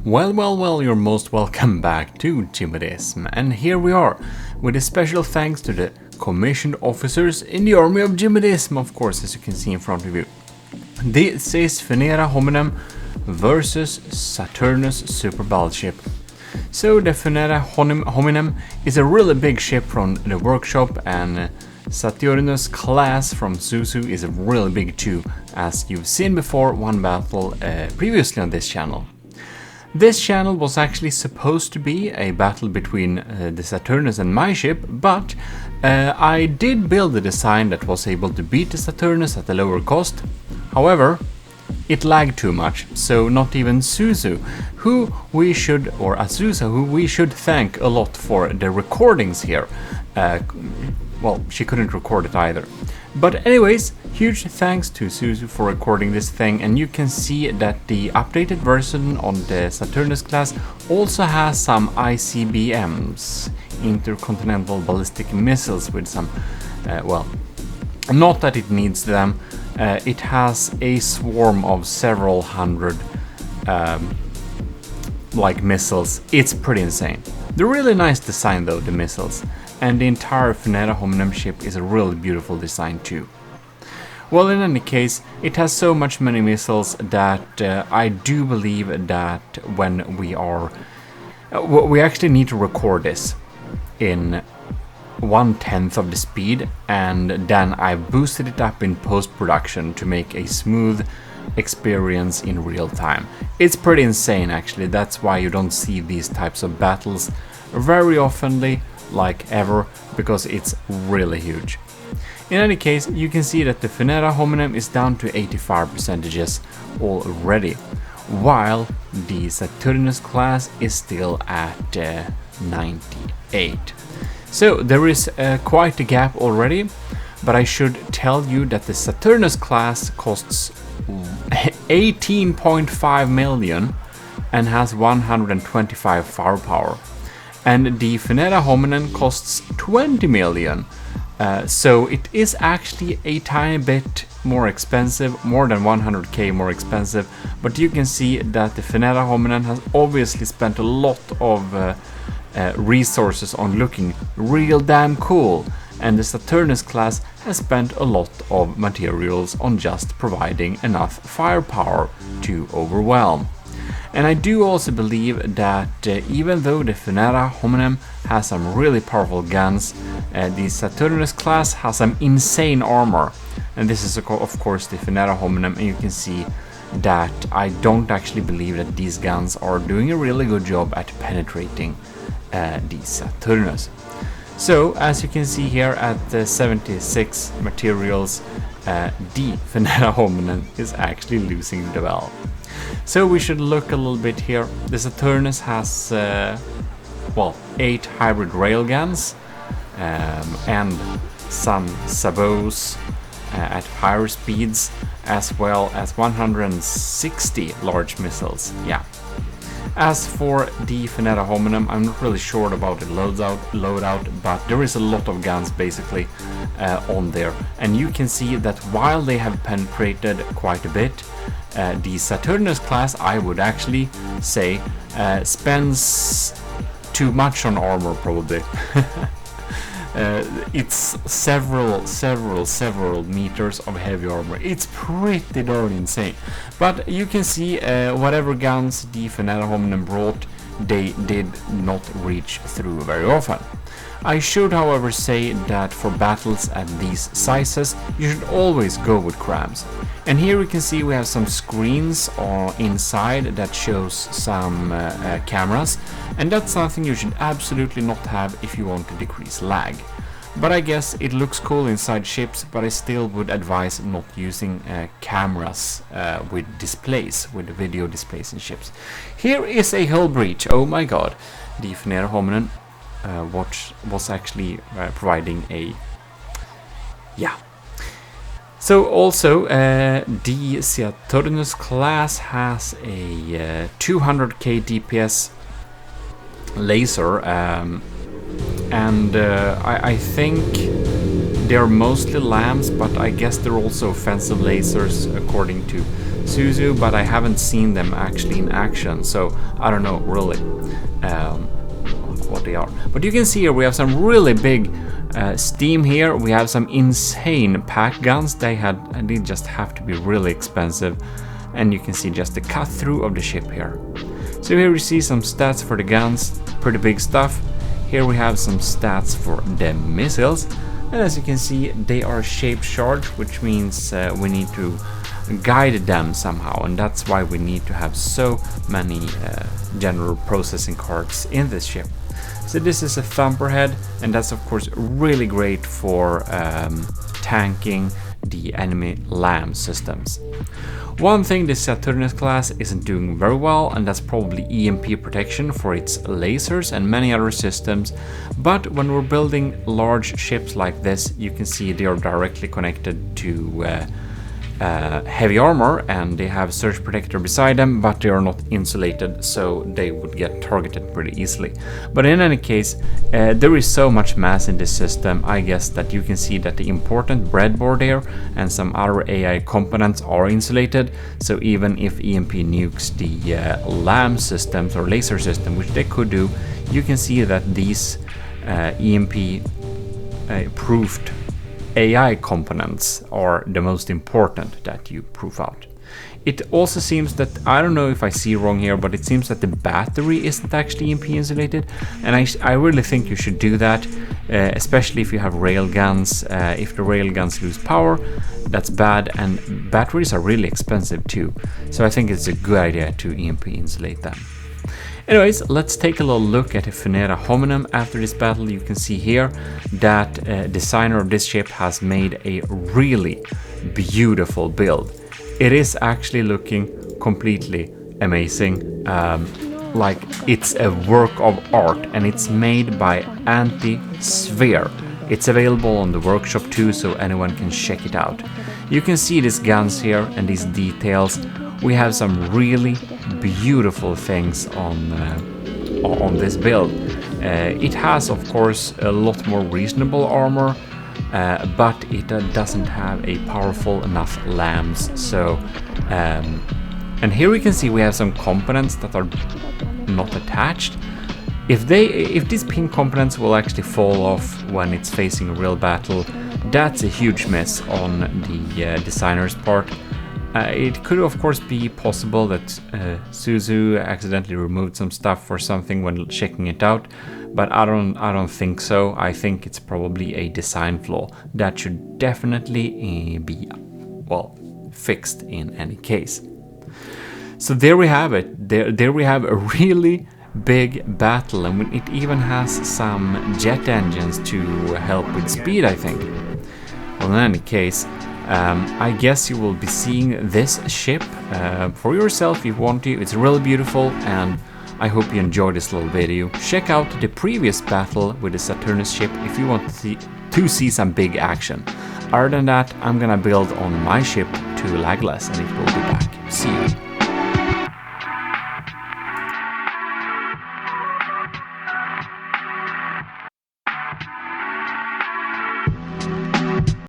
Well, you're most welcome back to Gmodism, and here we are, with a special thanks to the commissioned officers in the army of Gmodism, of course, as you can see in front of you. This is Funera Hominum versus Saturnius Super Battleship. So the Funera Hominum is a really big ship from the workshop, and Saturnius class from Suzu is really big too, as you've seen before one battle previously on this channel. This channel was actually supposed to be a battle between the Saturnius and my ship, but I did build a design that was able to beat the Saturnius at a lower cost. However, it lagged too much, so not even Suzu, who we should thank a lot for the recordings here. Well, she couldn't record it either. But anyways, huge thanks to Suzu for recording this thing, and you can see that the updated version on the Saturnius class also has some ICBMs, intercontinental ballistic missiles, with some, well, not that it needs them, it has a swarm of several hundred like missiles. It's pretty insane. They're really nice design though, the missiles. And the entire Funera Hominum ship is a really beautiful design too. Well, in any case, it has so many missiles that I do believe that when we actually need to record this in 1/10 of the speed, and then I boosted it up in post-production to make a smooth experience in real time. It's pretty insane actually. That's why you don't see these types of battles very oftenly, like ever, because it's really huge. In any case, you can see that the Funera Hominum is down to 85% already, while the Saturnius class is still at 98. So there is quite a gap already, but I should tell you that the Saturnius class costs 18.5 million and has 125 firepower. And the Funera Hominum costs 20 million, so it is actually a tiny bit more expensive, more than 100k more expensive, but you can see that the Funera Hominum has obviously spent a lot of resources on looking real damn cool, and the Saturnius class has spent a lot of materials on just providing enough firepower to overwhelm. And I do also believe that even though the Funera Hominum has some really powerful guns, the Saturnius class has some insane armor. And this is of course the Funera Hominum, and you can see that I don't actually believe that these guns are doing a really good job at penetrating the Saturnius. So as you can see here at the 76 materials, the Funera Hominum is actually losing the duel. So we should look a little bit here. The Saturnius has, well, 8 hybrid railguns and some sabots at higher speeds, as well as 160 large missiles. Yeah. As for the Funera Hominum, I'm not really sure about the loadout, but there is a lot of guns basically on there. And you can see that while they have penetrated quite a bit, the Saturnius class, I would actually say, spends too much on armor probably. It's several meters of heavy armor. It's pretty darn insane. But you can see whatever guns the Funera Hominum brought, they did not reach through very often. I should however say that for battles at these sizes, you should always go with crabs. And here we can see we have some screens inside that shows some cameras, and that's something you should absolutely not have if you want to decrease lag. But I guess it looks cool inside ships, but I still would advise not using cameras with displays, with video displays in ships. Here is a hull breach. Oh my god. The Funera Hominum was actually providing a... yeah. So also the Saturnius class has a 200k DPS laser, and I think they're mostly lambs, but I guess they're also offensive lasers according to Suzu, but I haven't seen them actually in action, so I don't know really what they are. But you can see here we have some really big steam here. We have some insane pack guns. They just have to be really expensive, and you can see just the cut through of the ship here. So here we see some stats for the guns, pretty big stuff. Here we have some stats for the missiles, and as you can see they are shape charged, which means we need to guide them somehow, and that's why we need to have so many general processing cards in this ship. So this is a thumperhead, and that's of course really great for tanking the enemy LAM systems. One thing the Saturnius class isn't doing very well, and that's probably EMP protection for its lasers and many other systems, but when we're building large ships like this, you can see they are directly connected to heavy armor, and they have surge protector beside them, but they are not insulated, so they would get targeted pretty easily. But in any case, there is so much mass in this system, I guess, that you can see that the important breadboard here and some other AI components are insulated, so even if EMP nukes the LAM systems or laser system, which they could do, you can see that these EMP proofed AI components are the most important that you proof out. It also seems that, I don't know if I see wrong here, but it seems that the battery isn't actually EMP insulated, and I really think you should do that, especially if you have railguns. If the railguns lose power, that's bad, and batteries are really expensive too, so I think it's a good idea to EMP insulate them. Anyways, let's take a little look at the Funera Hominum after this battle. You can see here that designer of this ship has made a really beautiful build. It is actually looking completely amazing, like it's a work of art, and it's made by Anti-Sphere. It's available on the workshop too, so anyone can check it out. You can see these guns here and these details. We have some really beautiful things on this build. It has, of course, a lot more reasonable armor, but it doesn't have a powerful enough LAMs. So, and here we can see we have some components that are not attached. If these pin components will actually fall off when it's facing a real battle, that's a huge miss on the designer's part. It could of course be possible that Suzu accidentally removed some stuff or something when checking it out, but I don't think so. I think it's probably a design flaw that should definitely be, well, fixed in any case. So there we have it. There we have a really big battle, and it even has some jet engines to help with speed, I think. Well, in any case, I guess you will be seeing this ship for yourself if you want to. It's really beautiful, and I hope you enjoyed this little video. Check out the previous battle with the Saturnius ship if you want to see some big action. Other than that, I'm gonna build on my ship to lagless, and it will be back. See you.